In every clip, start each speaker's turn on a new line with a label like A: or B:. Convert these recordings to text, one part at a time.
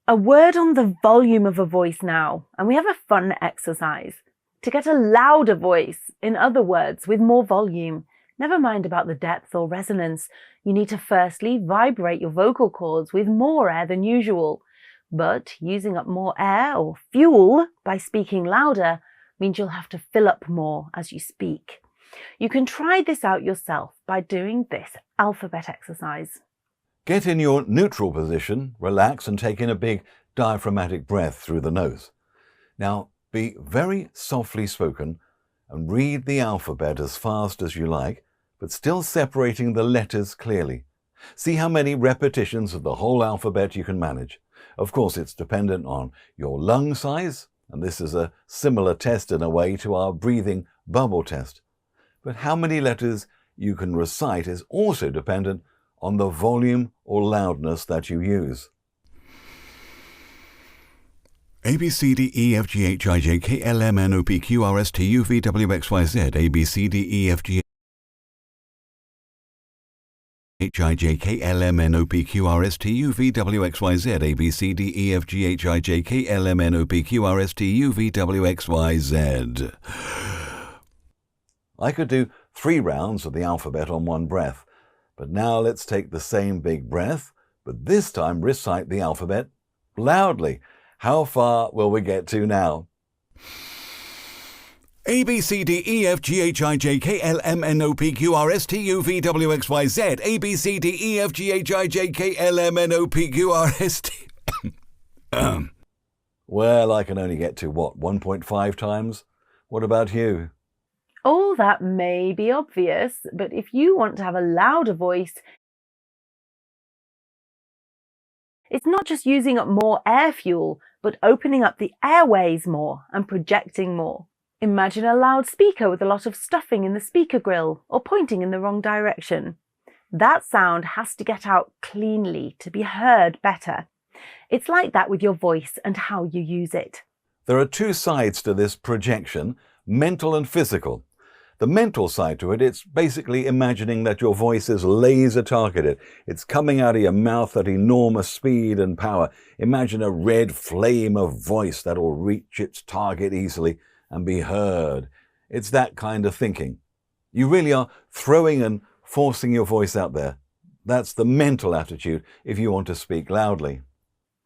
A: A word on the volume of a voice now, and we have a fun exercise. To get a louder voice, in other words, with more volume, never mind about the depth or resonance, you need to firstly vibrate your vocal cords with more air than usual. But using up more air or fuel by speaking louder means you'll have to fill up more as you speak. You can try this out yourself by doing this alphabet exercise.
B: Get in your neutral position, relax and take in a big diaphragmatic breath through the nose. Now be very softly spoken and read the alphabet as fast as you like, but still separating the letters clearly. See how many repetitions of the whole alphabet you can manage. Of course, it's dependent on your lung size, and this is a similar test in a way to our breathing bubble test. But how many letters you can recite is also dependent on the volume or loudness that you use.
C: A, B, C, D, E, F, G, H, I, J, K, L, M, N, O, P, Q, R, S, T, U, V, W, X, Y, Z. A, B, C, D, E, F, G, H, I, J, K, L, M, N, O, P, Q, R, S, T, U, V, W, X, Y, Z. A, B, C, D, E, F, G, H, I, J, K, L, M, N, O, P, Q, R, S, T, U, V, W, X, Y, Z.
B: I could do 3 rounds of the alphabet on one breath, but now let's take the same big breath, but this time recite the alphabet loudly. How far will we get to now?
C: A, B, C, D, E, F, G, H, I, J, K, L, M, N, O, P, Q, R, S, T, U, V, W, X, Y, Z. A, B, C, D, E, F, G, H, I, J, K, L, M, N, O, P, Q, R, S, T.
B: Well, I can only get to, 1.5 times? What about you?
A: All that may be obvious, but if you want to have a louder voice, it's not just using up more air fuel, but opening up the airways more and projecting more. Imagine a loudspeaker with a lot of stuffing in the speaker grill or pointing in the wrong direction. That sound has to get out cleanly to be heard better. It's like that with your voice and how you use it.
B: There are 2 sides to this projection, mental and physical. The mental side to it, it's basically imagining that your voice is laser targeted. It's coming out of your mouth at enormous speed and power. Imagine a red flame of voice that will reach its target easily and be heard. It's that kind of thinking. You really are throwing and forcing your voice out there. That's the mental attitude if you want to speak loudly.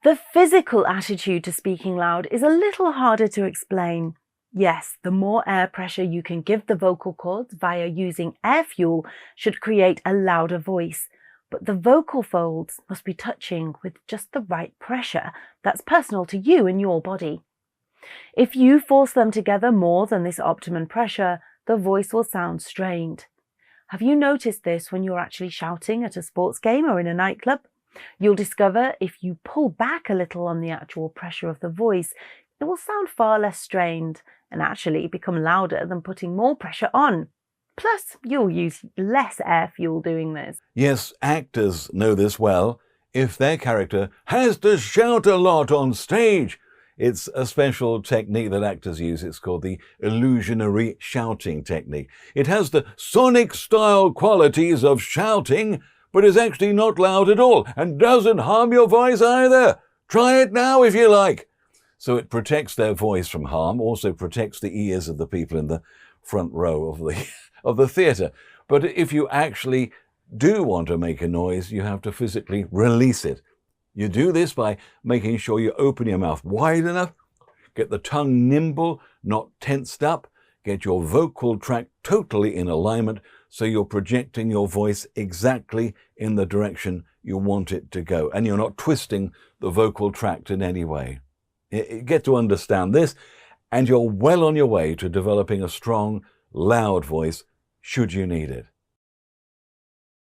A: The physical attitude to speaking loud is a little harder to explain. Yes, the more air pressure you can give the vocal cords via using air fuel should create a louder voice, but the vocal folds must be touching with just the right pressure that's personal to you and your body. If you force them together more than this optimum pressure, the voice will sound strained. Have you noticed this when you're actually shouting at a sports game or in a nightclub? You'll discover if you pull back a little on the actual pressure of the voice, it will sound far less strained and actually become louder than putting more pressure on. Plus, you'll use less air fuel doing this.
B: Yes, actors know this well. If their character has to shout a lot on stage, it's a special technique that actors use. It's called the illusionary shouting technique. It has the sonic-style qualities of shouting, but is actually not loud at all and doesn't harm your voice either. Try it now if you like. So it protects their voice from harm, also protects the ears of the people in the front row of the theatre. But if you actually do want to make a noise, you have to physically release it. You do this by making sure you open your mouth wide enough, get the tongue nimble, not tensed up, get your vocal tract totally in alignment so you're projecting your voice exactly in the direction you want it to go, and you're not twisting the vocal tract in any way. You get to understand this, and you're well on your way to developing a strong, loud voice should you need it.